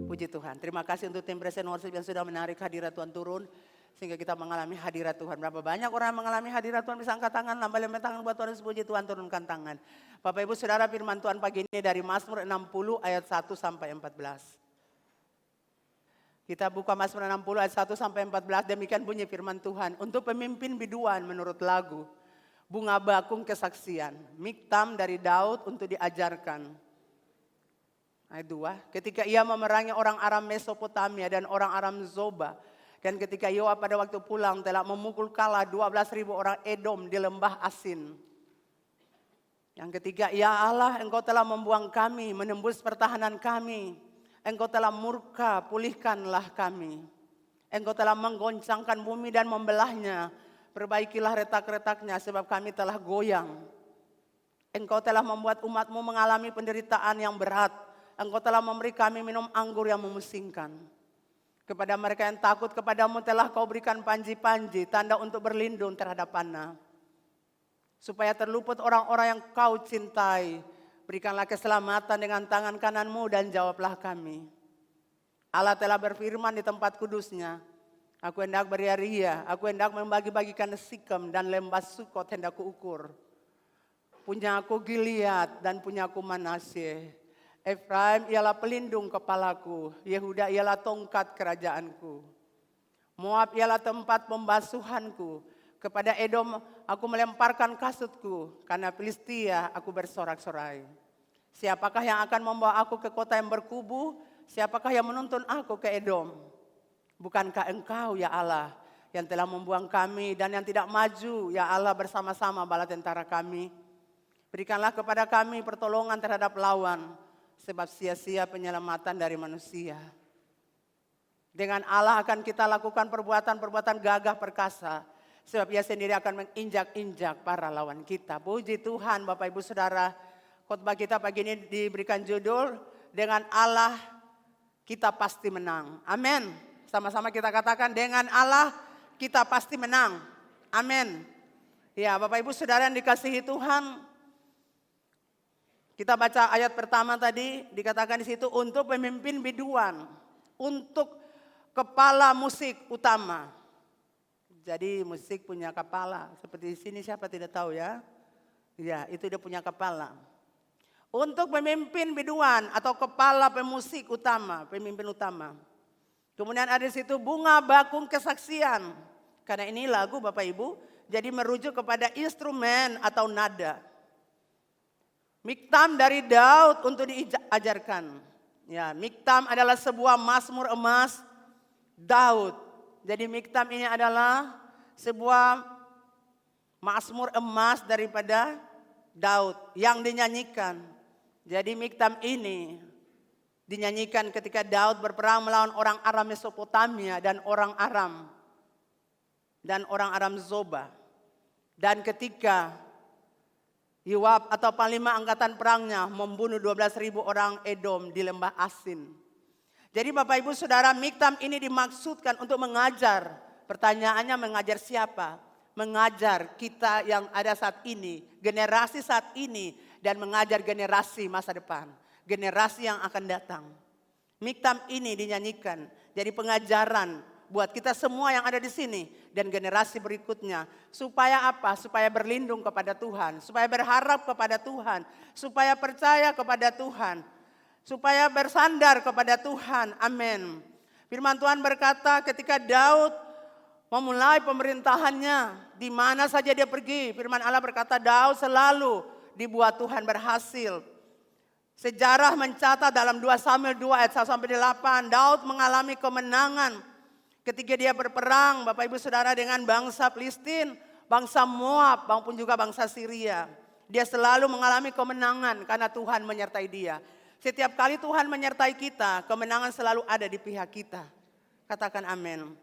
Puji Tuhan. Terima kasih untuk tim Present Worship yang sudah menarik hadirat Tuhan turun. Sehingga kita mengalami hadirat Tuhan. Berapa banyak orang yang mengalami hadirat Tuhan, bisa angkat tangan, lambaikan tangan buat Tuhan, puji Tuhan, turunkan tangan. Bapak Ibu Saudara, firman Tuhan pagi ini dari Mazmur 60 ayat 1 sampai 14. Kita buka Mazmur 60 ayat 1 sampai 14, demikian bunyi firman Tuhan. Untuk pemimpin biduan menurut lagu, bunga bakung kesaksian, miktam dari Daud untuk diajarkan. Ayat 2, ketika ia memerangi orang Aram Mesopotamia dan orang Aram Zoba. Dan ketika Yoab pada waktu pulang telah memukul kalah 12.000 orang Edom di lembah Asin. Yang ketiga, ya Allah, engkau telah membuang kami, menembus pertahanan kami. Engkau telah murka, pulihkanlah kami. Engkau telah menggoncangkan bumi dan membelahnya. Perbaikilah retak-retaknya sebab kami telah goyang. Engkau telah membuat umatmu mengalami penderitaan yang berat. Engkau telah memberi kami minum anggur yang memusingkan. Kepada mereka yang takut kepadamu telah kau berikan panji-panji, tanda untuk berlindung terhadap panah. Supaya terluput orang-orang yang kau cintai. Berikanlah keselamatan dengan tangan kananmu dan jawablah kami. Allah telah berfirman di tempat kudusnya. Aku hendak beria-ria, aku hendak membagi-bagikan Sikem dan lembah Sukot hendak kuukur. Punya aku Gilead dan punya aku Manasye. Efraim ialah pelindung kepalaku, Yehuda ialah tongkat kerajaanku. Moab ialah tempat pembasuhanku, kepada Edom aku melemparkan kasutku, karena Filistia aku bersorak-sorai. Siapakah yang akan membawa aku ke kota yang berkubu? Siapakah yang menuntun aku ke Edom? Bukankah engkau ya Allah yang telah membuang kami dan yang tidak maju ya Allah bersama-sama bala tentara kami? Berikanlah kepada kami pertolongan terhadap lawan. Sebab sia-sia penyelamatan dari manusia. Dengan Allah akan kita lakukan perbuatan-perbuatan gagah perkasa. Sebab ia sendiri akan menginjak-injak para lawan kita. Puji Tuhan Bapak Ibu Saudara. Khotbah kita pagi ini diberikan judul, dengan Allah kita pasti menang. Amin. Sama-sama kita katakan, dengan Allah kita pasti menang. Amin. Ya Bapak Ibu Saudara yang dikasihi Tuhan. Kita baca ayat pertama tadi, dikatakan di situ untuk pemimpin biduan, untuk kepala musik utama. Jadi musik punya kepala, seperti di sini siapa tidak tahu ya? Ya, itu dia punya kepala. Untuk pemimpin biduan atau kepala pemusik utama, pemimpin utama. Kemudian ada di situ bunga bakung kesaksian. Karena ini lagu Bapak Ibu, jadi merujuk kepada instrumen atau nada. Miktam dari Daud untuk diajarkan. Ya, miktam adalah sebuah mazmur emas Daud. Jadi miktam ini adalah sebuah mazmur emas daripada Daud yang dinyanyikan. Jadi miktam ini dinyanyikan ketika Daud berperang melawan orang Aram Mesopotamia dan orang Aram Zoba. Dan ketika Yoab atau panglima angkatan perangnya membunuh 12.000 orang Edom di lembah Asin. Jadi Bapak Ibu Saudara, miktam ini dimaksudkan untuk mengajar. Pertanyaannya mengajar siapa? Mengajar kita yang ada saat ini, generasi saat ini, dan mengajar generasi masa depan. Generasi yang akan datang. Miktam ini dinyanyikan, jadi pengajaran buat kita semua yang ada di sini dan generasi berikutnya. Supaya apa? Supaya berlindung kepada Tuhan, supaya berharap kepada Tuhan, supaya percaya kepada Tuhan, supaya bersandar kepada Tuhan. Amin. Firman Tuhan berkata ketika Daud memulai pemerintahannya, di mana saja dia pergi, firman Allah berkata Daud selalu dibuat Tuhan berhasil. Sejarah mencatat dalam 2 Samuel 2 ayat 1 sampai 8, Daud mengalami kemenangan ketika dia berperang, Bapak Ibu Saudara, dengan bangsa Filistin, bangsa Moab, maupun juga bangsa Syria. Dia selalu mengalami kemenangan karena Tuhan menyertai dia. Setiap kali Tuhan menyertai kita, kemenangan selalu ada di pihak kita. Katakan amin.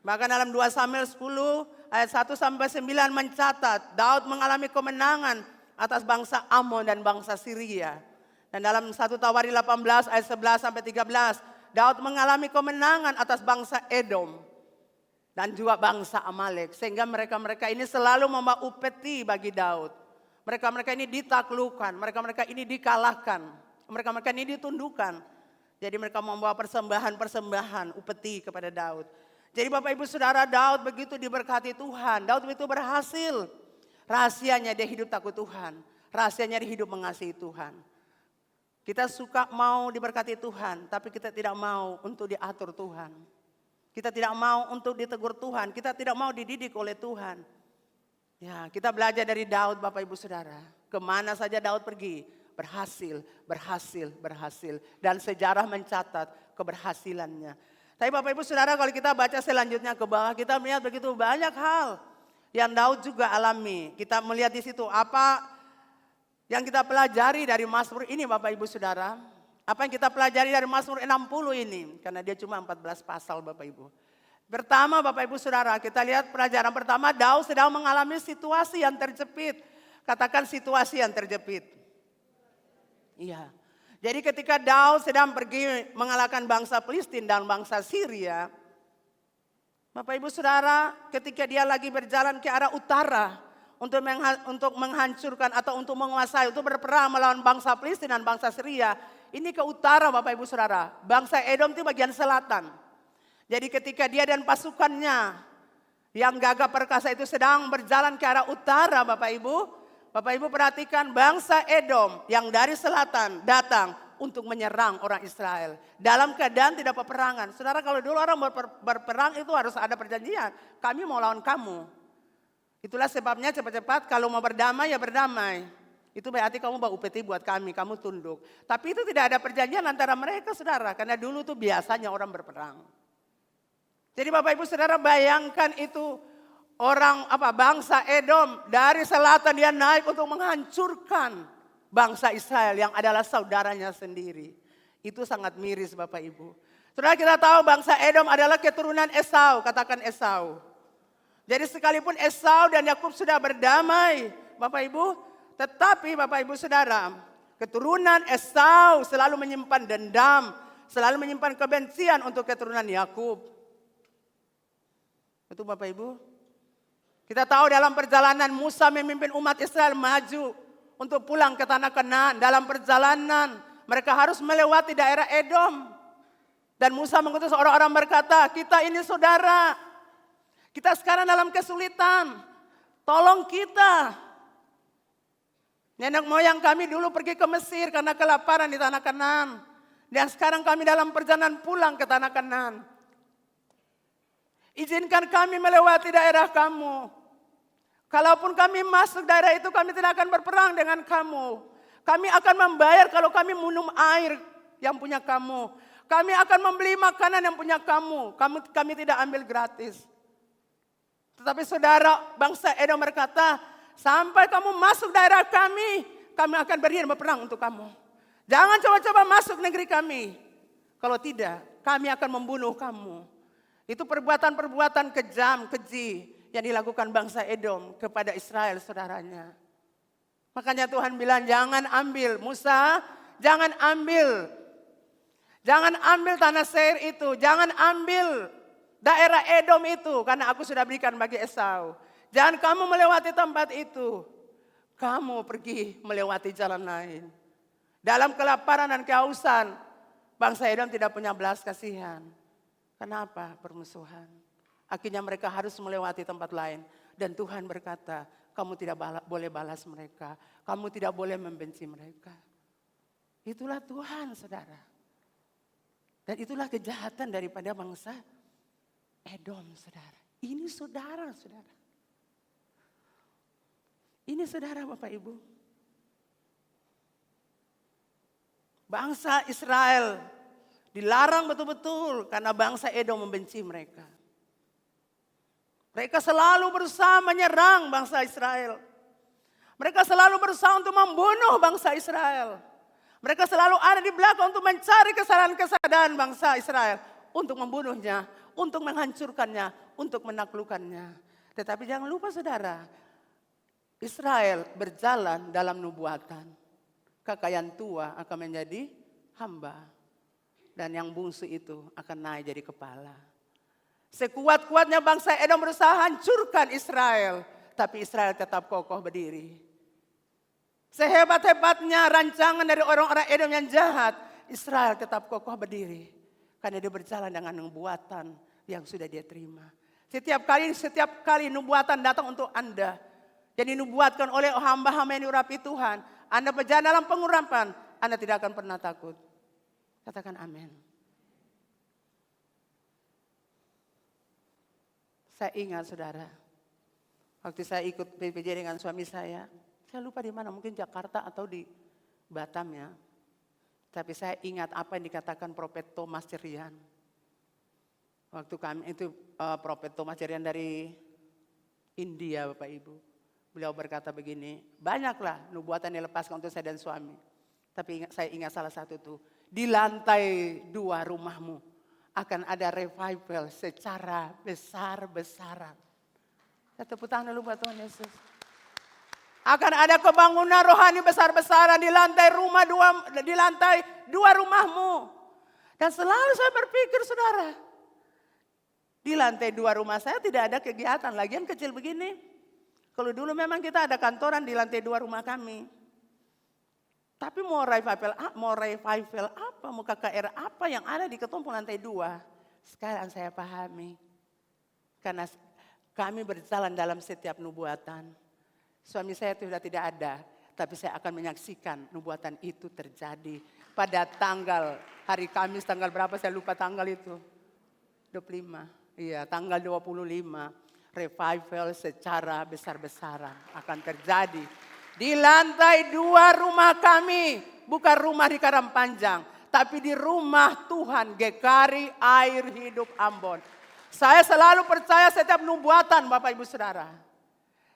Bahkan dalam 2 Samuel 10 ayat 1 sampai 9 mencatat, Daud mengalami kemenangan atas bangsa Amon dan bangsa Syria. Dan dalam 1 Tawari 18 ayat 11 sampai 13, Daud mengalami kemenangan atas bangsa Edom dan juga bangsa Amalek. Sehingga mereka-mereka ini selalu membawa upeti bagi Daud. Mereka-mereka ini ditaklukkan, mereka-mereka ini dikalahkan, mereka-mereka ini ditundukkan. Jadi mereka membawa persembahan-persembahan upeti kepada Daud. Jadi Bapak Ibu Saudara, Daud begitu diberkati Tuhan. Daud itu berhasil. Rahasianya dia hidup takut Tuhan. Rahasianya dia hidup mengasihi Tuhan. Kita suka mau diberkati Tuhan, tapi kita tidak mau untuk diatur Tuhan. Kita tidak mau untuk ditegur Tuhan. Kita tidak mau dididik oleh Tuhan. Ya, kita belajar dari Daud Bapak Ibu Saudara. Kemana saja Daud pergi, berhasil, berhasil, berhasil. Dan sejarah mencatat keberhasilannya. Tapi Bapak Ibu Saudara, kalau kita baca selanjutnya ke bawah, kita melihat begitu banyak hal yang Daud juga alami. Kita melihat di situ apa yang kita pelajari dari Mazmur ini Bapak Ibu Saudara. Apa yang kita pelajari dari Mazmur 60 ini. Karena dia cuma 14 pasal Bapak Ibu. Pertama Bapak Ibu Saudara, kita lihat pelajaran pertama, Daud sedang mengalami situasi yang terjepit. Katakan situasi yang terjepit. Iya. Jadi ketika Daud sedang pergi mengalahkan bangsa Filistin dan bangsa Syria. Bapak Ibu Saudara, ketika dia lagi berjalan ke arah utara untuk menghancurkan atau untuk menguasai, untuk berperang melawan bangsa Filistin dan bangsa Syria. Ini ke utara Bapak Ibu Saudara. Bangsa Edom itu bagian selatan. Jadi ketika dia dan pasukannya yang gagah perkasa itu sedang berjalan ke arah utara Bapak Ibu perhatikan bangsa Edom yang dari selatan datang untuk menyerang orang Israel. Dalam keadaan tidak peperangan. Saudara, kalau dulu orang berperang itu harus ada perjanjian. Kami mau lawan kamu. Itulah sebabnya cepat-cepat kalau mau berdamai ya berdamai. Itu berarti kamu bawa upeti buat kami, kamu tunduk. Tapi itu tidak ada perjanjian antara mereka saudara. Karena dulu tuh biasanya orang berperang. Jadi Bapak Ibu Saudara bayangkan itu bangsa Edom dari selatan dia naik untuk menghancurkan bangsa Israel yang adalah saudaranya sendiri. Itu sangat miris Bapak Ibu. Saudara kita tahu bangsa Edom adalah keturunan Esau, katakan Esau. Jadi sekalipun Esau dan Yakub sudah berdamai Bapak Ibu, tetapi Bapak Ibu Saudara, keturunan Esau selalu menyimpan dendam, selalu menyimpan kebencian untuk keturunan Yakub. Betul Bapak Ibu? Kita tahu dalam perjalanan Musa memimpin umat Israel maju untuk pulang ke tanah Kanaan. Dalam perjalanan mereka harus melewati daerah Edom. Dan Musa mengutus orang-orang berkata, kita ini saudara. Kita sekarang dalam kesulitan. Tolong kita. Nenek moyang kami dulu pergi ke Mesir karena kelaparan di tanah Kanaan. Dan sekarang kami dalam perjalanan pulang ke tanah Kanaan. Izinkan kami melewati daerah kamu. Kalaupun kami masuk daerah itu kami tidak akan berperang dengan kamu. Kami akan membayar kalau kami minum air yang punya kamu. Kami akan membeli makanan yang punya kamu. Kami tidak ambil gratis. Tetapi saudara bangsa Edom berkata, sampai kamu masuk daerah kami akan berdiri berperang untuk kamu. Jangan coba-coba masuk negeri kami. Kalau tidak, kami akan membunuh kamu. Itu perbuatan-perbuatan kejam, keji yang dilakukan bangsa Edom kepada Israel saudaranya. Makanya Tuhan bilang jangan ambil Musa, jangan ambil tanah Seir itu, jangan ambil daerah Edom itu karena aku sudah berikan bagi Esau. Jangan kamu melewati tempat itu, kamu pergi melewati jalan lain. Dalam kelaparan dan kehausan, bangsa Edom tidak punya belas kasihan. Kenapa permusuhan? Akhirnya mereka harus melewati tempat lain. Dan Tuhan berkata, kamu tidak boleh balas mereka. Kamu tidak boleh membenci mereka. Itulah Tuhan saudara. Dan itulah kejahatan daripada bangsa Edom saudara. Ini saudara-saudara. Ini saudara Bapak Ibu. Bangsa Israel dilarang betul-betul karena bangsa Edom membenci mereka. Mereka selalu berusaha menyerang bangsa Israel. Mereka selalu berusaha untuk membunuh bangsa Israel. Mereka selalu ada di belakang untuk mencari kesalahan-kesalahan bangsa Israel. Untuk membunuhnya, untuk menghancurkannya, untuk menaklukkannya. Tetapi jangan lupa saudara, Israel berjalan dalam nubuatan. Kekayaan tua akan menjadi hamba. Dan yang bungsu itu akan naik jadi kepala. Sekuat-kuatnya bangsa Edom berusaha hancurkan Israel. Tapi Israel tetap kokoh berdiri. Sehebat-hebatnya rancangan dari orang-orang Edom yang jahat, Israel tetap kokoh berdiri. Karena dia berjalan dengan nubuatan yang sudah dia terima. Setiap kali nubuatan datang untuk Anda. Jadi nubuatkan oleh hamba-hamba yang diurapi Tuhan. Anda berjalan dalam pengurapan, Anda tidak akan pernah takut. Katakan amin. Saya ingat saudara, waktu saya ikut PPJ dengan suami saya lupa di mana, mungkin Jakarta atau di Batam ya. Tapi saya ingat apa yang dikatakan Prophet Thomas Cerian. Waktu kami itu Prophet Thomas Cerian dari India Bapak Ibu. Beliau berkata begini, banyaklah nubuatan yang dilepaskan untuk saya dan suami. Tapi saya ingat salah satu tuh, di lantai 2 rumahmu akan ada revival secara besar-besaran. Saya tepuk tangan dulu buat Tuhan Yesus. Akan ada kebangunan rohani besar-besaran di lantai dua rumahmu. Dan selalu saya berpikir saudara, di lantai 2 rumah saya tidak ada kegiatan, lagian kecil begini. Kalau dulu memang kita ada kantoran di lantai 2 rumah kami. Tapi mau revival apa, mau KKR apa yang ada di ketumpung lantai 2. Sekarang saya pahami. Karena kami berjalan dalam setiap nubuatan. Suami saya itu sudah tidak ada, tapi saya akan menyaksikan nubuatan itu terjadi. Pada hari Kamis tanggal berapa saya lupa tanggal itu. 25, iya tanggal 25. Revival secara besar-besaran akan terjadi. Di lantai 2 rumah kami, bukan rumah di Karangpanjang, tapi di rumah Tuhan GKRI Air Hidup Ambon. Saya selalu percaya setiap nubuatan Bapak Ibu Saudara.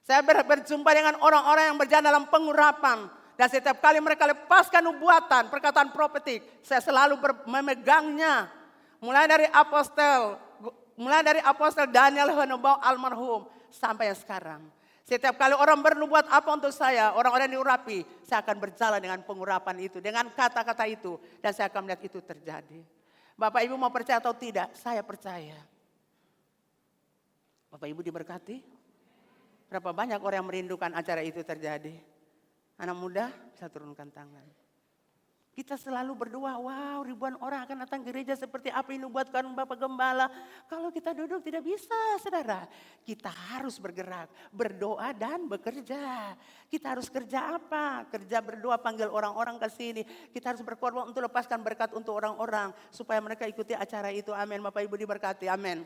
Saya berjumpa dengan orang-orang yang berjalan dalam pengurapan. Dan setiap kali mereka lepaskan nubuatan, perkataan profetik, saya selalu memegangnya. Mulai dari apostel Daniel Henobau almarhum sampai yang sekarang. Setiap kali orang bernubuat apa untuk saya, orang-orang yang diurapi, saya akan berjalan dengan pengurapan itu, dengan kata-kata itu. Dan saya akan melihat itu terjadi. Bapak Ibu mau percaya atau tidak, saya percaya. Bapak Ibu diberkati. Berapa banyak orang yang merindukan acara itu terjadi. Anak muda bisa turunkan tangan. Kita selalu berdoa, wow ribuan orang akan datang gereja seperti apa yang dibuatkan Bapak Gembala. Kalau kita duduk tidak bisa saudara. Kita harus bergerak, berdoa dan bekerja. Kita harus kerja apa? Kerja berdoa panggil orang-orang ke sini. Kita harus berkorban untuk lepaskan berkat untuk orang-orang. Supaya mereka ikuti acara itu, amin. Bapak Ibu diberkati, amin.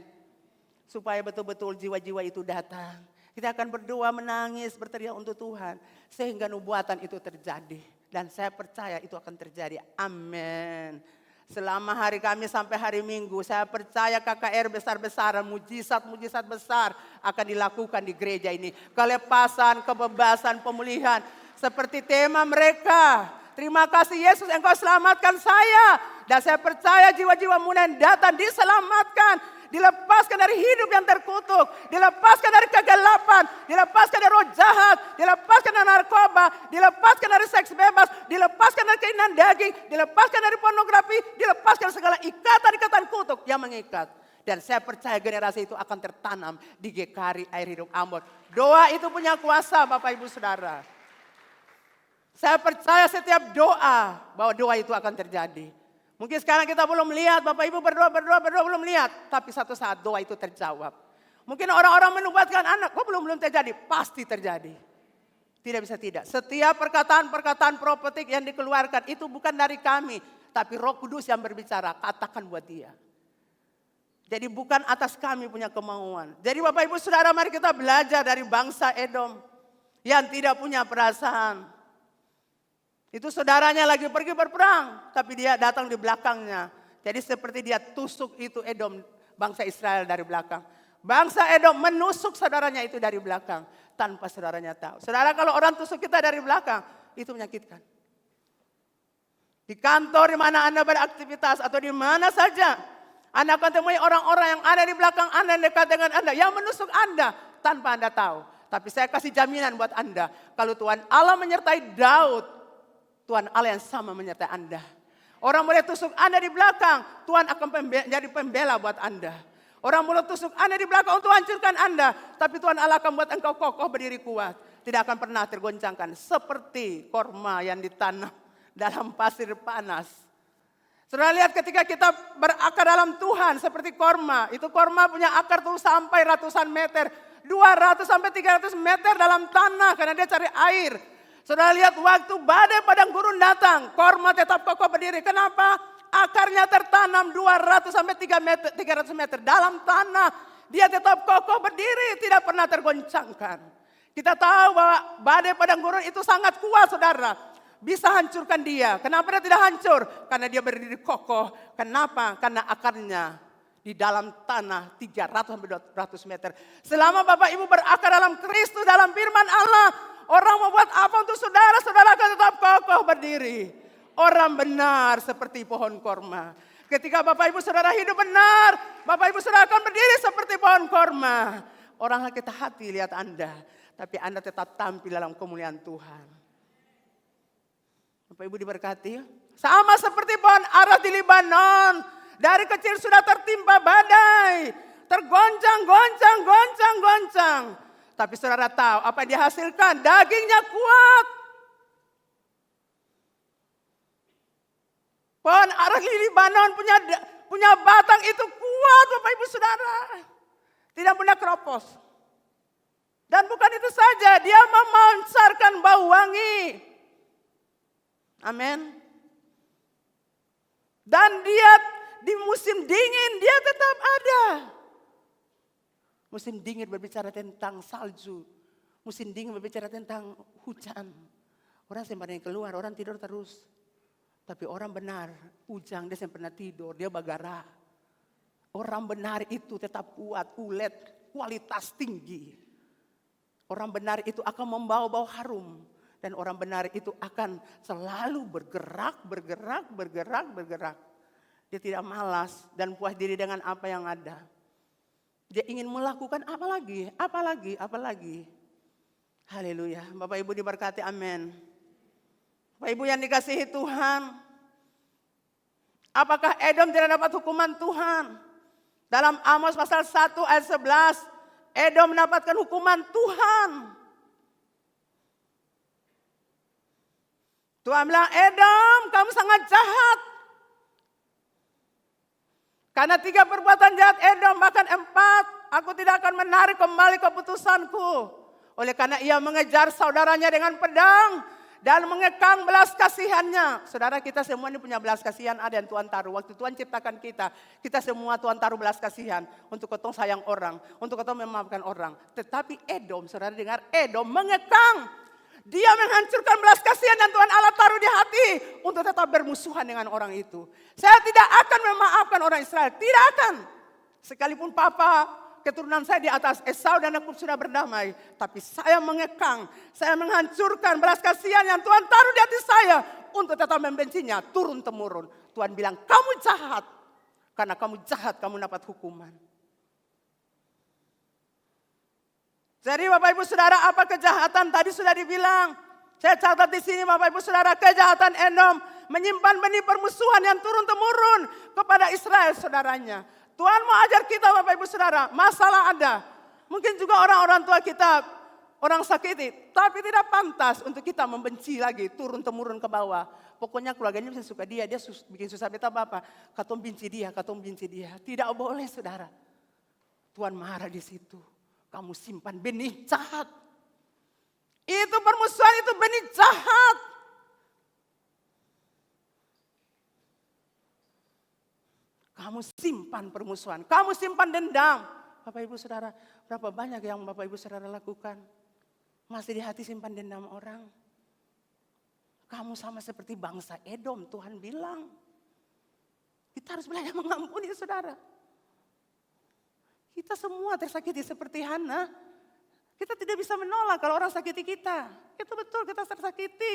Supaya betul-betul jiwa-jiwa itu datang. Kita akan berdoa, menangis, berteriak untuk Tuhan. Sehingga nubuatan itu terjadi. Dan saya percaya itu akan terjadi. Amin. Selama hari Kamis sampai hari Minggu, saya percaya KKR besar-besaran, mujizat-mujizat besar akan dilakukan di gereja ini. Kelepasan, kebebasan, pemulihan. Seperti tema mereka. Terima kasih Yesus, Engkau selamatkan saya. Dan saya percaya jiwa-jiwa muda yang datang diselamatkan. Dilepaskan dari hidup yang terkutuk. Dilepaskan dari kegelapan. Dilepaskan dari roh jahat. Dilepaskan dari narkoba. Dilepaskan dari seks bebas. Dilepaskan dari keinginan daging. Dilepaskan dari pornografi. Dilepaskan segala ikatan-ikatan kutuk yang mengikat. Dan saya percaya generasi itu akan tertanam di GKRI Air Hidup Ambon. Doa itu punya kuasa Bapak Ibu Saudara. Saya percaya setiap doa bahwa doa itu akan terjadi. Mungkin sekarang kita belum lihat, Bapak Ibu berdoa belum lihat. Tapi satu saat doa itu terjawab. Mungkin orang-orang menubuatkan anak, kok belum terjadi? Pasti terjadi. Tidak bisa tidak. Setiap perkataan-perkataan profetik yang dikeluarkan itu bukan dari kami. Tapi Roh Kudus yang berbicara, katakan buat dia. Jadi bukan atas kami punya kemauan. Jadi Bapak Ibu Saudara, mari kita belajar dari bangsa Edom. Yang tidak punya perasaan. Itu saudaranya lagi pergi berperang, tapi dia datang di belakangnya. Jadi seperti dia tusuk itu Edom, bangsa Israel dari belakang. Bangsa Edom menusuk saudaranya itu dari belakang, tanpa saudaranya tahu. Saudara, kalau orang tusuk kita dari belakang, itu menyakitkan. Di kantor, di mana Anda beraktivitas, atau di mana saja, Anda akan temui orang-orang yang ada di belakang Anda, yang dekat dengan Anda, yang menusuk Anda, tanpa Anda tahu. Tapi saya kasih jaminan buat Anda, kalau Tuhan Allah menyertai Daud, Tuhan Allah yang sama menyertai Anda. Orang boleh tusuk Anda di belakang, Tuhan akan jadi pembela buat Anda. Orang boleh tusuk Anda di belakang untuk hancurkan Anda, tapi Tuhan Allah akan buat engkau kokoh berdiri kuat. tidak akan pernah tergoncangkan. Seperti korma yang ditanam dalam pasir panas. Saudara lihat ketika kita berakar dalam Tuhan seperti korma. Itu korma punya akar tuh sampai ratusan meter. 200 sampai 300 meter dalam tanah karena dia cari air. Saudara lihat waktu badai padang gurun datang. Korma tetap kokoh berdiri. Kenapa? Akarnya tertanam 200 sampai 300 meter dalam tanah. Dia tetap kokoh berdiri, tidak pernah tergoncangkan. Kita tahu bahwa badai padang gurun itu sangat kuat, saudara. Bisa hancurkan dia. Kenapa dia tidak hancur? Karena dia berdiri kokoh. Kenapa? Karena akarnya di dalam tanah 300 sampai 200 meter. Selama Bapak Ibu berakar dalam Kristus, dalam firman Allah, orang membuat apa untuk saudara, saudara akan tetap kokoh berdiri. Orang benar seperti pohon korma. Ketika Bapak Ibu saudara hidup benar, Bapak Ibu saudara akan berdiri seperti pohon korma. Orang sakit hati lihat Anda, tapi Anda tetap tampil dalam kemuliaan Tuhan. Bapak Ibu diberkati. Sama seperti pohon ara di Libanon. Dari kecil sudah tertimpa badai. Tergoncang. Tapi saudara tahu apa yang dihasilkan? Dagingnya kuat. Pohon ara di Libanon punya batang itu kuat Bapak Ibu saudara. Tidak pernah keropos. Dan bukan itu saja, dia memancarkan bau wangi. Amin. Dan dia di musim dingin dia tetap ada. Musim dingin berbicara tentang salju. Musim dingin berbicara tentang hujan. Orang sembarangan keluar, orang tidur terus. Tapi orang benar, ujang dia pernah tidur, dia bagara. Orang benar itu tetap kuat, ulet, kualitas tinggi. Orang benar itu akan membawa bau harum. Dan orang benar itu akan selalu bergerak. Dia tidak malas dan puas diri dengan apa yang ada. Dia ingin melakukan apa lagi. Haleluya. Bapak Ibu diberkati, amin. Bapak Ibu yang dikasihi Tuhan. Apakah Edom tidak dapat hukuman Tuhan? Dalam Amos pasal 1 ayat 11. Edom mendapatkan hukuman Tuhan. Tuhan bilang, Edom kamu sangat jahat. Karena 3 perbuatan jahat Edom, bahkan 4. Aku tidak akan menarik kembali keputusanku. Oleh karena ia mengejar saudaranya dengan pedang. Dan mengekang belas kasihannya. Saudara kita semua ini punya belas kasihan ada yang Tuhan taruh. Waktu Tuhan ciptakan kita semua Tuhan taruh belas kasihan. Untuk ketong sayang orang, untuk ketong memaafkan orang. Tetapi Edom, saudara dengar, Edom mengekang. Dia menghancurkan belas kasihan yang Tuhan Allah taruh di hati. Untuk tetap bermusuhan dengan orang itu. Saya tidak akan memaafkan orang Israel, tidak akan. Sekalipun papa, keturunan saya di atas Esau dan Yakub sudah berdamai. Tapi saya mengekang, saya menghancurkan belas kasihan yang Tuhan taruh di hati saya. Untuk tetap membencinya, turun-temurun. Tuhan bilang, kamu jahat. Karena kamu jahat, kamu dapat hukuman. Jadi Bapak Ibu Saudara, apa kejahatan tadi sudah dibilang. Saya catat di sini Bapak Ibu Saudara, kejahatan Edom menyimpan benih permusuhan yang turun-temurun kepada Israel saudaranya. Tuhan mau ajar kita Bapak Ibu Saudara, masalah ada. Mungkin juga orang-orang tua kita, orang sakiti. Tapi tidak pantas untuk kita membenci lagi, turun-temurun ke bawah. Pokoknya keluarganya bisa suka dia bikin susah beta Bapak. Katong benci dia. Tidak boleh saudara. Tuhan marah di situ. Kamu simpan benih jahat. Itu permusuhan, itu benih jahat. Kamu simpan permusuhan, kamu simpan dendam. Bapak Ibu Saudara, berapa banyak yang Bapak Ibu Saudara lakukan? Masih di hati simpan dendam orang. Kamu sama seperti bangsa Edom, Tuhan bilang. Kita harus belajar mengampuni saudara. Kita semua tersakiti seperti Hana. Kita tidak bisa menolak kalau orang sakiti kita. Itu betul, kita tersakiti.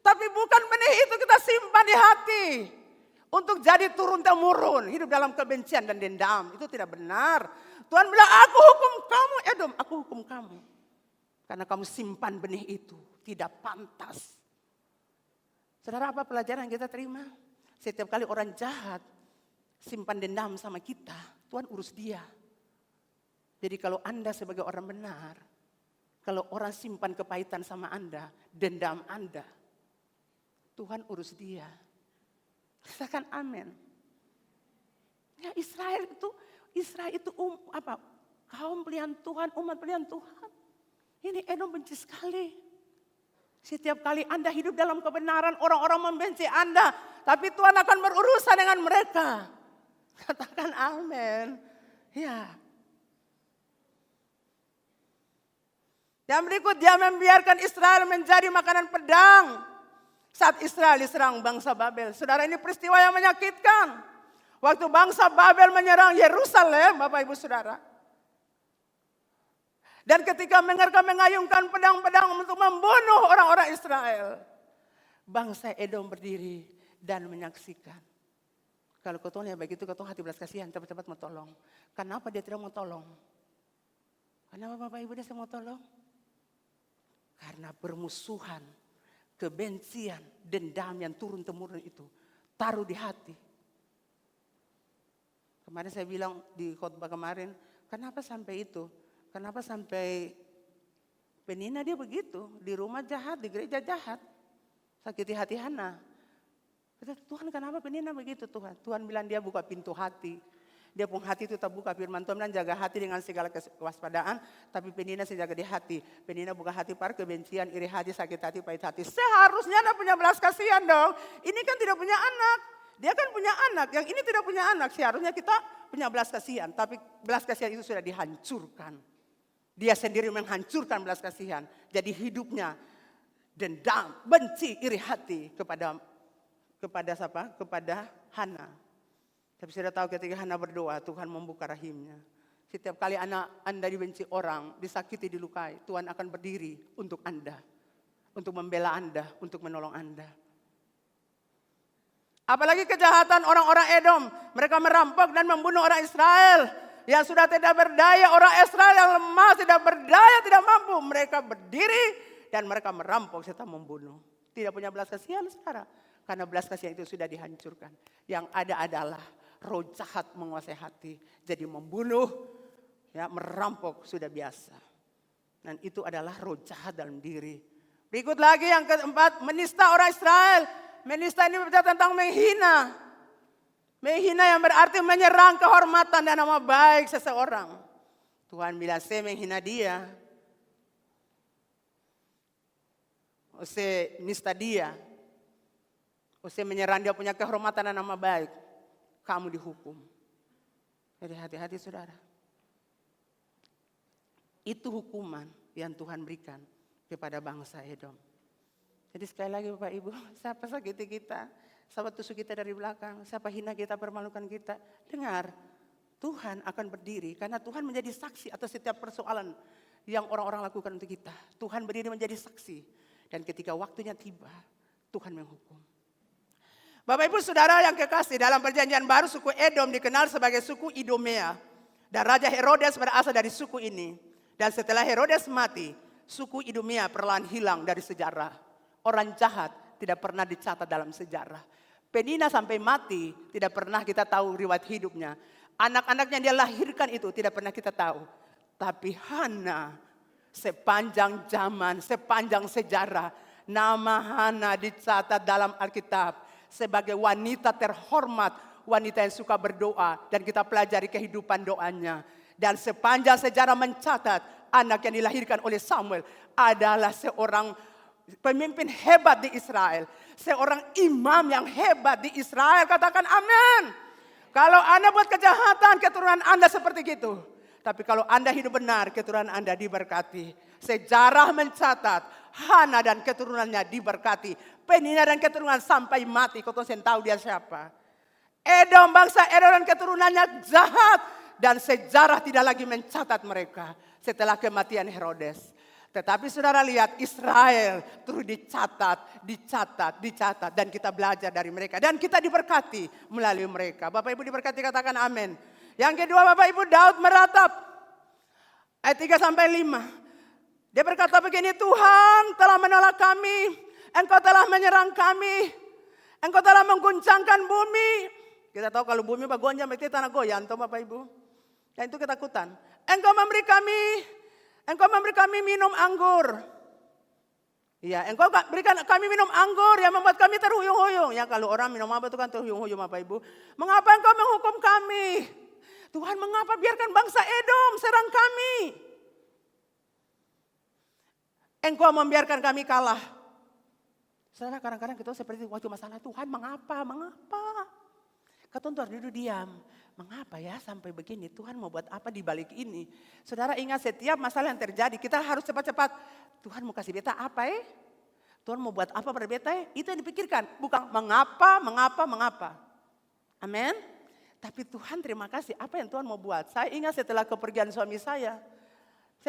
Tapi bukan benih itu kita simpan di hati. Untuk jadi turun-temurun, hidup dalam kebencian dan dendam. Itu tidak benar. Tuhan bilang, aku hukum kamu Edom, aku hukum kamu. Karena kamu simpan benih itu, tidak pantas. Saudara, apa pelajaran yang kita terima? Setiap kali orang jahat simpan dendam sama kita, Tuhan urus dia. Jadi kalau Anda sebagai orang benar, Kalau orang simpan kepahitan sama Anda, dendam Anda, Tuhan urus dia. Katakan amin. Ya Israel itu kaum pilihan Tuhan, umat pilihan Tuhan. Ini Edom benci sekali. Setiap kali Anda hidup dalam kebenaran, orang-orang membenci Anda. Tapi Tuhan akan berurusan dengan mereka. Katakan amin. Ya. Yang berikut, dia membiarkan Israel menjadi makanan pedang saat Israel diserang bangsa Babel. Saudara, ini peristiwa yang menyakitkan. Waktu bangsa Babel menyerang Yerusalem, Bapak Ibu Saudara. Dan ketika mereka mengayunkan pedang-pedang untuk membunuh orang-orang Israel, bangsa Edom berdiri dan menyaksikan. Kalau kau lihat begitu, kau hati belas kasihan, cepat-cepat mau tolong. Kenapa dia tidak mau tolong? Kenapa Bapak Ibu dia mau tolong? Karena bermusuhan, kebencian, dendam yang turun-temurun itu taruh di hati. Kemarin saya bilang di khotbah kemarin, kenapa sampai itu? Kenapa sampai Penina dia begitu, di rumah jahat, di gereja jahat, sakiti hati Hana. Kata Tuhan, kenapa Penina begitu Tuhan? Tuhan bilang dia buka pintu hati. Dia pun hati itu terbuka, firman Tuhan dan jaga hati dengan segala kewaspadaan. Tapi Penina jaga di hati. Penina buka hati para kebencian, iri hati, sakit hati, pahit hati. Seharusnya Anda punya belas kasihan dong. Ini kan tidak punya anak. Dia kan punya anak, yang ini tidak punya anak. Seharusnya kita punya belas kasihan. Tapi belas kasihan itu sudah dihancurkan. Dia sendiri menghancurkan belas kasihan. Jadi hidupnya dendam, benci, iri hati kepada siapa? Kepada Hana. Tapi sudah tahu ketika Hana berdoa, Tuhan membuka rahimnya. Setiap kali anak Anda dibenci orang, disakiti, dilukai, Tuhan akan berdiri untuk Anda. Untuk membela Anda, untuk menolong Anda. Apalagi kejahatan orang-orang Edom. Mereka merampok dan membunuh orang Israel. Yang sudah tidak berdaya, orang Israel yang lemah, tidak berdaya, tidak mampu. Mereka berdiri dan mereka merampok serta membunuh. Tidak punya belas kasihan sekarang. Karena belas kasihan itu sudah dihancurkan. Yang ada adalah roh jahat menguasai hati. Jadi membunuh, ya, merampok sudah biasa. Dan itu adalah roh jahat dalam diri. Berikut lagi yang keempat, menista orang Israel. Menista ini berbicara tentang menghina. Menghina yang berarti menyerang kehormatan dan nama baik seseorang. Tuhan bilang, saya menghina dia. Saya nista dia. Saya menyerang dia punya kehormatan dan nama baik. Kamu dihukum. Jadi hati-hati saudara. Itu hukuman yang Tuhan berikan kepada bangsa Edom. Jadi sekali lagi Bapak Ibu, siapa sakiti kita, siapa tusuk kita dari belakang, siapa hina kita, permalukan kita. Dengar, Tuhan akan berdiri karena Tuhan menjadi saksi atas setiap persoalan yang orang-orang lakukan untuk kita. Tuhan berdiri menjadi saksi. Dan ketika waktunya tiba, Tuhan menghukum. Bapak Ibu Saudara yang kekasih, dalam perjanjian baru suku Edom dikenal sebagai suku Idomea. Dan Raja Herodes berasal dari suku ini. Dan setelah Herodes mati, suku Idomea perlahan hilang dari sejarah. Orang jahat tidak pernah dicatat dalam sejarah. Penina sampai mati tidak pernah kita tahu riwayat hidupnya. Anak-anaknya yang dia lahirkan itu tidak pernah kita tahu. Tapi Hana sepanjang zaman, sepanjang sejarah, nama Hana dicatat dalam Alkitab sebagai wanita terhormat, wanita yang suka berdoa, dan kita pelajari kehidupan doanya. Dan sepanjang sejarah mencatat anak yang dilahirkan oleh Samuel adalah seorang pemimpin hebat di Israel, seorang imam yang hebat di Israel. Katakan amin. Kalau Anda buat kejahatan, keturunan Anda seperti itu. Tapi kalau Anda hidup benar, keturunan Anda diberkati. Sejarah mencatat Hana dan keturunannya diberkati. Penina dan keturunan sampai mati. Kau tahu dia siapa? Edom, bangsa Edom dan keturunannya jahat. Dan sejarah tidak lagi mencatat mereka setelah kematian Herodes. Tetapi saudara lihat, Israel terus dicatat. Dan kita belajar dari mereka. Dan kita diberkati melalui mereka. Bapak Ibu diberkati, katakan amin. Yang kedua, Bapak Ibu, Daud meratap. Ayat 3-5. Dia berkata begini, Tuhan telah menolak kami. Engkau telah menyerang kami. Engkau telah mengguncangkan bumi. Kita tahu kalau bumi bergoncang berarti tanah goyang, toh Bapak Ibu. Dan itu ketakutan. Engkau memberi kami Engkau memberi kami minum anggur. Ya, engkau berikan kami minum anggur yang membuat kami terhuyung-huyung. Ya, kalau orang minum apa itu kan terhuyung-huyung Bapak Ibu. Mengapa engkau menghukum kami? Tuhan, mengapa biarkan bangsa Edom serang kami? Engkau membiarkan kami kalah. Saudara, kadang-kadang kita seperti waktu masalah, Tuhan mengapa? Kata Tuhan duduk diam. Mengapa ya sampai begini? Tuhan mau buat apa di balik ini? Saudara ingat setiap masalah yang terjadi kita harus cepat-cepat. Tuhan mau kasih beta apa ya? Tuhan mau buat apa pada beta ya? Itu yang dipikirkan. Bukan mengapa. Amin. Tapi Tuhan terima kasih apa yang Tuhan mau buat. Saya ingat setelah kepergian suami saya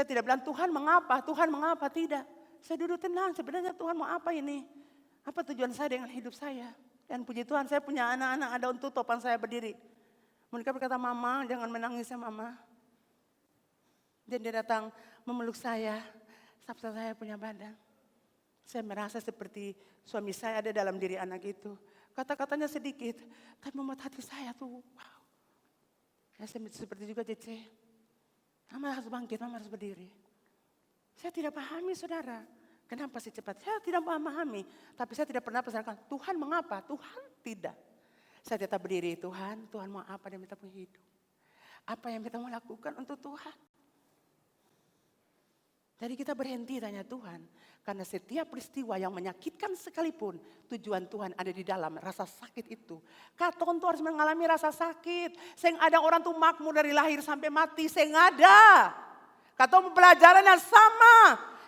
tidak bilang Tuhan mengapa, tidak. Saya duduk tenang, sebenarnya Tuhan mau apa ini? Apa tujuan saya dengan hidup saya? Dan puji Tuhan saya punya anak-anak ada untuk topan saya berdiri. Mereka berkata, Mama jangan menangis ya Mama. Dan dia datang memeluk saya, sabda saya punya badan. Saya merasa seperti suami saya ada dalam diri anak itu. Kata-katanya sedikit, tapi membuat hati saya tuh wow. Ya, saya seperti juga Cece. Mama harus bangkit, Mama harus berdiri. Saya tidak pahami saudara. Kenapa sih cepat? Saya tidak memahami. Tapi saya tidak pernah pesankan, Tuhan mengapa? Tuhan tidak. Saya tetap berdiri, Tuhan mau apa dan kita punya hidup. Apa yang kita mau lakukan untuk Tuhan. Jadi kita berhenti tanya Tuhan. Karena setiap peristiwa yang menyakitkan sekalipun, tujuan Tuhan ada di dalam rasa sakit itu. Katon tuh harus mengalami rasa sakit. Sehingga ada orang tuh makmur dari lahir sampai mati, sehingga ada. Katon pelajaran yang sama.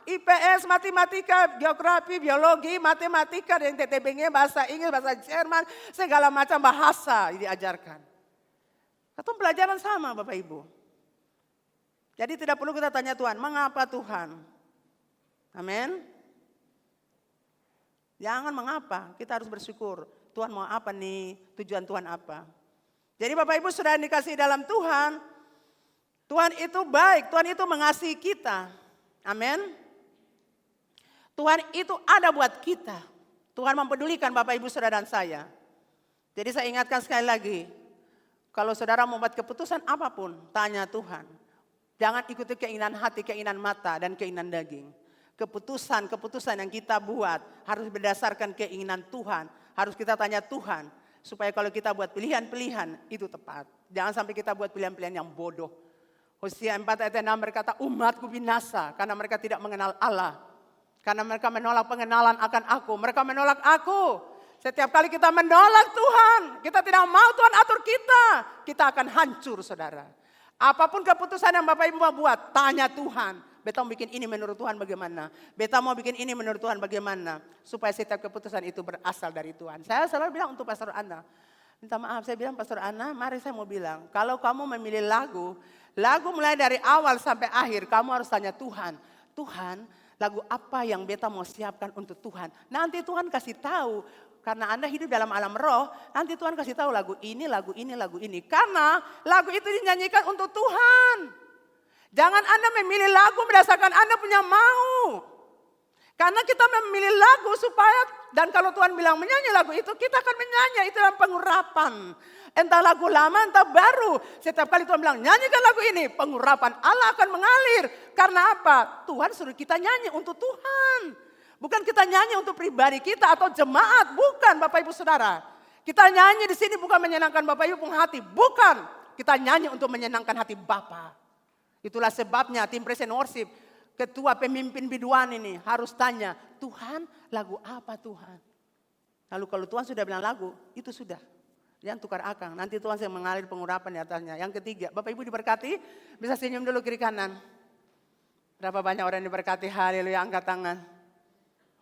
IPS, matematika, geografi, biologi, matematika, dan TTB-nya bahasa Inggris, bahasa Jerman, segala macam bahasa diajarkan. Katon pelajaran sama Bapak Ibu. Jadi tidak perlu kita tanya Tuhan, mengapa Tuhan? Amin. Jangan mengapa, kita harus bersyukur. Tuhan mau apa nih, tujuan Tuhan apa. Jadi Bapak Ibu sudah dikasih dalam Tuhan. Tuhan itu baik, Tuhan itu mengasihi kita. Amin. Tuhan itu ada buat kita. Tuhan mempedulikan Bapak Ibu saudara dan saya. Jadi saya ingatkan sekali lagi. Kalau saudara membuat keputusan apapun, tanya Tuhan. Jangan ikuti keinginan hati, keinginan mata, dan keinginan daging. Keputusan yang kita buat harus berdasarkan keinginan Tuhan. Harus kita tanya Tuhan. Supaya kalau kita buat pilihan-pilihan itu tepat. Jangan sampai kita buat pilihan-pilihan yang bodoh. Hosea 4 ayat 6 berkata umatku binasa karena mereka tidak mengenal Allah. Karena mereka menolak pengenalan akan aku. Mereka menolak aku. Setiap kali kita menolak Tuhan. Kita tidak mau Tuhan atur kita. Kita akan hancur saudara. Apapun keputusan yang Bapak Ibu mau buat. Tanya Tuhan. Beta mau bikin ini menurut Tuhan bagaimana. Beta mau bikin ini menurut Tuhan bagaimana. Supaya setiap keputusan itu berasal dari Tuhan. Saya selalu bilang untuk Pastor Ana. Minta maaf saya bilang Pastor Ana. Mari saya mau bilang. Kalau kamu memilih lagu. Lagu mulai dari awal sampai akhir. Kamu harus tanya Tuhan. Tuhan. Lagu apa yang beta mau siapkan untuk Tuhan. Nanti Tuhan kasih tahu. Karena Anda hidup dalam alam roh. Nanti Tuhan kasih tahu lagu ini, lagu ini, lagu ini. Karena lagu itu dinyanyikan untuk Tuhan. Jangan Anda memilih lagu berdasarkan Anda punya mau. Karena kita memilih lagu supaya. Dan kalau Tuhan bilang menyanyi lagu itu. Kita akan menyanyi. Itu dalam pengurapan. Entah lagu lama, entah baru. Setiap kali Tuhan bilang, nyanyikan lagu ini. Pengurapan Allah akan mengalir. Karena apa? Tuhan suruh kita nyanyi untuk Tuhan. Bukan kita nyanyi untuk pribadi kita atau jemaat. Bukan Bapak Ibu Saudara. Kita nyanyi di sini bukan menyenangkan Bapak Ibu punya hati. Bukan. Kita nyanyi untuk menyenangkan hati Bapa. Itulah sebabnya tim Present Worship. Ketua pemimpin biduan ini harus tanya. Tuhan lagu apa Tuhan? Lalu kalau Tuhan sudah bilang lagu, itu sudah. Jangan tukar akang, nanti Tuhan yang mengalir pengurapan di atasnya. Yang ketiga, Bapak Ibu diberkati, bisa senyum dulu kiri kanan. Berapa banyak orang yang diberkati, haleluya, angkat tangan.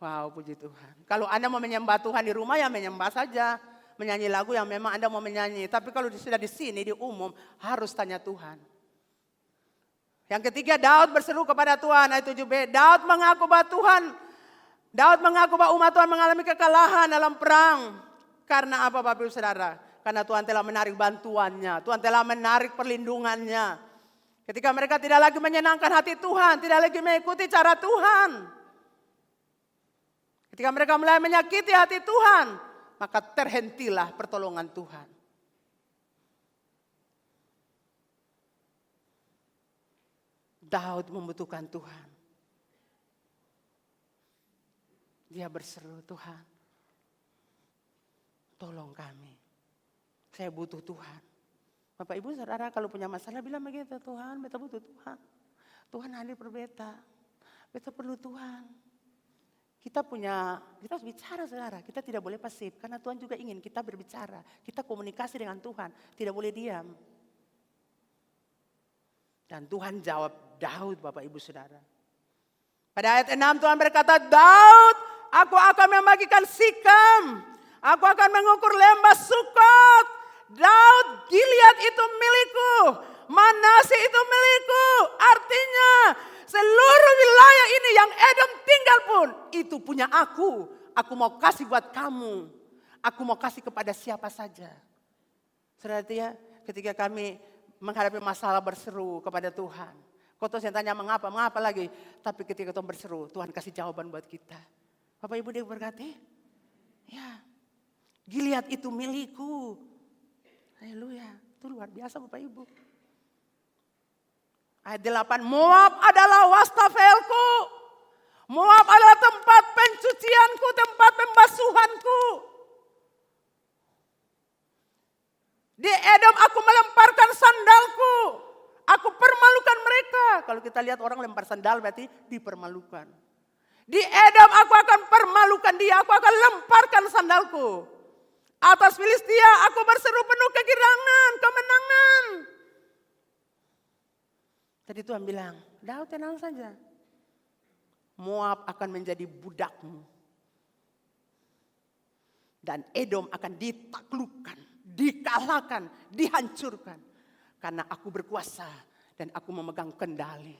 Wow, puji Tuhan. Kalau Anda mau menyembah Tuhan di rumah, ya menyembah saja. Menyanyi lagu yang memang Anda mau menyanyi. Tapi kalau sudah di sini, di umum, harus tanya Tuhan. Yang ketiga, Daud berseru kepada Tuhan, ayat 7b. Daud mengaku bahwa Daud mengaku bahwa umat Tuhan mengalami kekalahan dalam perang. Karena apa Bapak Ibu Saudara? Karena Tuhan telah menarik bantuannya. Tuhan telah menarik perlindungannya. Ketika mereka tidak lagi menyenangkan hati Tuhan. Tidak lagi mengikuti cara Tuhan. Ketika mereka mulai menyakiti hati Tuhan. Maka terhentilah pertolongan Tuhan. Daud membutuhkan Tuhan. Dia berseru, Tuhan, tolong kami. Saya butuh Tuhan. Bapak Ibu Saudara kalau punya masalah bilang begitu, Tuhan, beta butuh Tuhan. Tuhan hadir per beta. Beta perlu Tuhan. Kita harus bicara saudara. Kita tidak boleh pasif karena Tuhan juga ingin kita berbicara. Kita komunikasi dengan Tuhan, tidak boleh diam. Dan Tuhan jawab Daud Bapak Ibu Saudara. Pada ayat 6 Tuhan berkata, Daud, aku akan membagikan Sikam. Aku akan mengukur lembah Sukot. Daud, Gilead itu milikku. Manase itu milikku. Artinya seluruh wilayah ini yang Edom tinggal pun itu punya aku. Aku mau kasih buat kamu. Aku mau kasih kepada siapa saja. Saudara ya, ketika kami menghadapi masalah berseru kepada Tuhan. Kau tuh yang tanya mengapa lagi. Tapi ketika Tuhan berseru, Tuhan kasih jawaban buat kita. Bapak Ibu dia berkati, ya Gilead itu milikku. Haleluya, itu luar biasa Bapak Ibu. Ayat 8, Moab adalah wastafelku. Moab adalah tempat pencucianku, tempat pembasuhanku. Di Edom aku melemparkan sandalku. Aku permalukan mereka. Kalau kita lihat orang lempar sandal berarti dipermalukan. Di Edom aku akan permalukan dia. Aku akan lemparkan sandalku. Atas Filistia aku berseru penuh kegirangan, kemenangan. Tadi Tuhan bilang, Daud tenang saja. Moab akan menjadi budakmu. Dan Edom akan ditaklukkan, dikalahkan, dihancurkan. Karena aku berkuasa dan aku memegang kendali.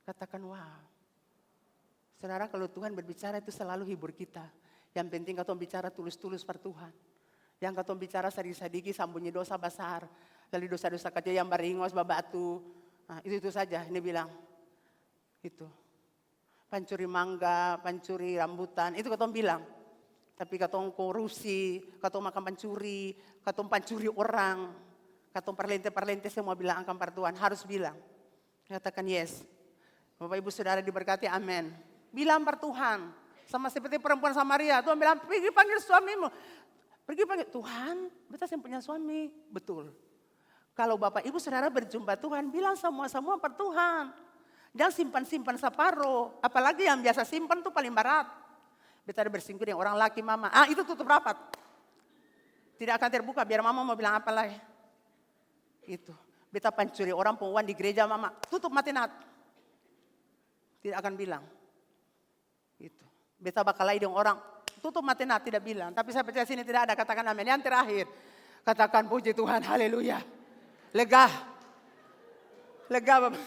Katakan wow. Saudara kalau Tuhan berbicara itu selalu hibur kita. Yang penting kau bicara tulus-tulus per Tuhan. Yang kau bicara sadiki-sadiki sambunyi dosa besar. Lalu dosa-dosa kecil yang baringos, babatu. Nah, itu saja ini bilang. Itu. Pancuri mangga, pancuri rambutan. Itu kau bilang. Tapi kau korupsi, kau makan pancuri, kau pancuri orang. Kau perlente-perlente semua bilang akan per Tuhan. Harus bilang. Katakan yes. Bapak Ibu Saudara diberkati amin. Bilang per Tuhan. Sama seperti perempuan Samaria. Tuhan bilang pergi panggil suamimu. Pergi panggil Tuhan, beta yang punya suami. Betul. Kalau Bapak Ibu Saudara berjumpa Tuhan, bilang semua per Tuhan. Jangan simpan-simpan separuh. Apalagi yang biasa simpan tuh paling berat. Beta ada bersinggung dengan orang laki mama. Itu tutup rapat. Tidak akan terbuka biar mama mau bilang apa lagi. Itu. Beta pancuri orang penguan di gereja mama. Tutup mati nat. Tidak akan bilang. Itu. Beta bakal lagi dengan orang. Tutup mati nat tidak bilang. Tapi saya percaya sini tidak ada. Katakan amin. Yang terakhir. Katakan puji Tuhan. Haleluya. Lega. Lega Bapak.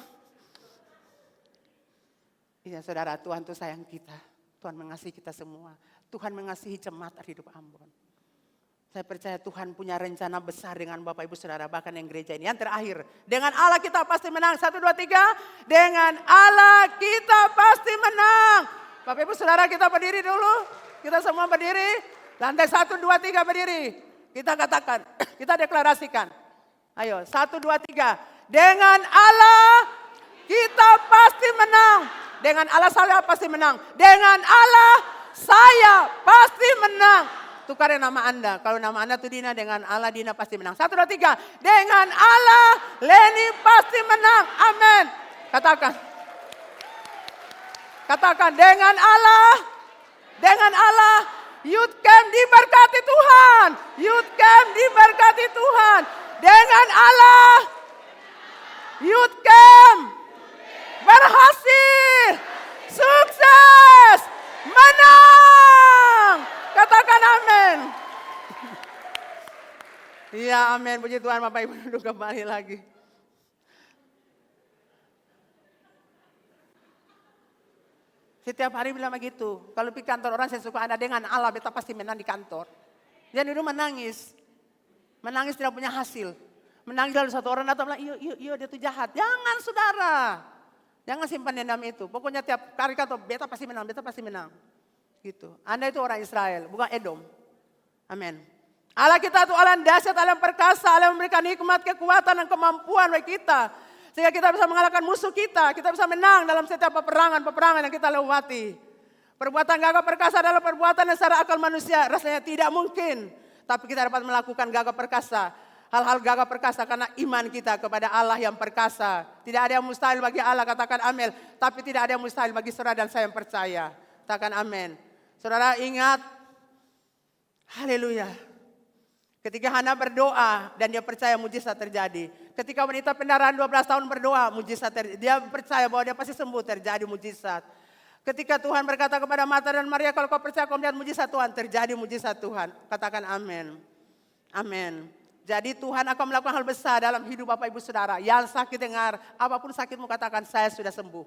Iya saudara, Tuhan itu sayang kita. Tuhan mengasihi kita semua. Tuhan mengasihi jemaat hidup Ambon. Saya percaya Tuhan punya rencana besar dengan Bapak Ibu Saudara. Bahkan yang gereja ini. Yang terakhir. Dengan Allah kita pasti menang. 1, 2, 3. Dengan Allah kita pasti menang. Bapak Ibu Saudara kita berdiri dulu. Kita semua berdiri. Lantai 1, 2, 3 berdiri. Kita katakan. Kita deklarasikan. Ayo 1, 2, 3. Dengan Allah kita pasti menang. Dengan Allah saya pasti menang. Dengan Allah saya pasti menang. Tukarin nama Anda. Kalau nama Anda itu Dina, dengan Allah Dina pasti menang. 1, 2, 3. Dengan Allah Leni pasti menang. Amin. Katakan. Katakan dengan Allah. Dengan Allah. Youth Camp diberkati Tuhan. Youth Camp diberkati Tuhan. Dengan Allah. Youth Camp berhasil. Sukses. Menang. Katakan amin. Iya amin. Puji Tuhan Bapak Ibu duduk kembali lagi. Setiap hari bilang begitu. Kalau di kantor orang saya suka ada dengan Allah. Beta pasti menang di kantor. Jadi dulu menangis. Menangis tidak punya hasil. Menangis lalu satu orang datang bilang, iya dia itu jahat. Jangan saudara. Jangan simpan dendam itu. Pokoknya tiap hari kantor beta pasti menang. Beta pasti menang. Gitu. Anda itu orang Israel, bukan Edom. Amin. Allah kita itu Allah yang dahsyat, Allah yang perkasa, Allah yang memberikan hikmat, kekuatan dan kemampuan bagi kita. Sehingga kita bisa mengalahkan musuh kita bisa menang dalam setiap peperangan yang kita lewati. Perbuatan gagah perkasa adalah perbuatan yang secara akal manusia rasanya tidak mungkin. Tapi kita dapat melakukan gagah perkasa. Hal-hal gagah perkasa karena iman kita kepada Allah yang perkasa. Tidak ada yang mustahil bagi Allah, katakan amin. Tapi tidak ada yang mustahil bagi saudara dan saya yang percaya. Katakan amin. Saudara ingat, haleluya. Ketika Hana berdoa dan dia percaya mujizat terjadi. Ketika wanita pendarahan 12 tahun berdoa, mujizat terjadi. Dia percaya bahwa dia pasti sembuh, terjadi mujizat. Ketika Tuhan berkata kepada Marta dan Maria, kalau kau percaya kau melihat mujizat Tuhan, terjadi mujizat Tuhan. Katakan amin. Amin. Jadi Tuhan akan melakukan hal besar dalam hidup Bapak Ibu Saudara. Yang sakit dengar, apapun sakitmu katakan saya sudah sembuh.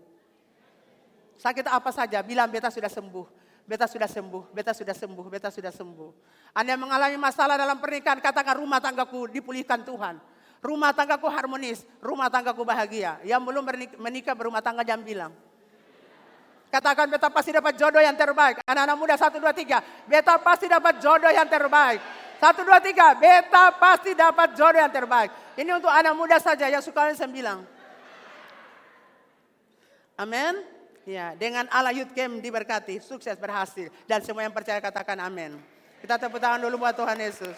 Sakit apa saja, bilang beta sudah sembuh. Beta sudah sembuh, beta sudah sembuh, beta sudah sembuh. Anda yang mengalami masalah dalam pernikahan, katakan rumah tanggaku dipulihkan Tuhan. Rumah tanggaku harmonis, rumah tanggaku bahagia. Yang belum menikah berumah tangga jangan bilang. Katakan beta pasti dapat jodoh yang terbaik. Anak-anak muda 1, 2, 3. Beta pasti dapat jodoh yang terbaik. 1, 2, 3. Beta pasti dapat jodoh yang terbaik. Ini untuk anak muda saja yang suka saya bilang. Amin. Ya, dengan Allah Youth Camp diberkati, sukses, berhasil. Dan semua yang percaya katakan amin. Kita tepuk tangan dulu buat Tuhan Yesus.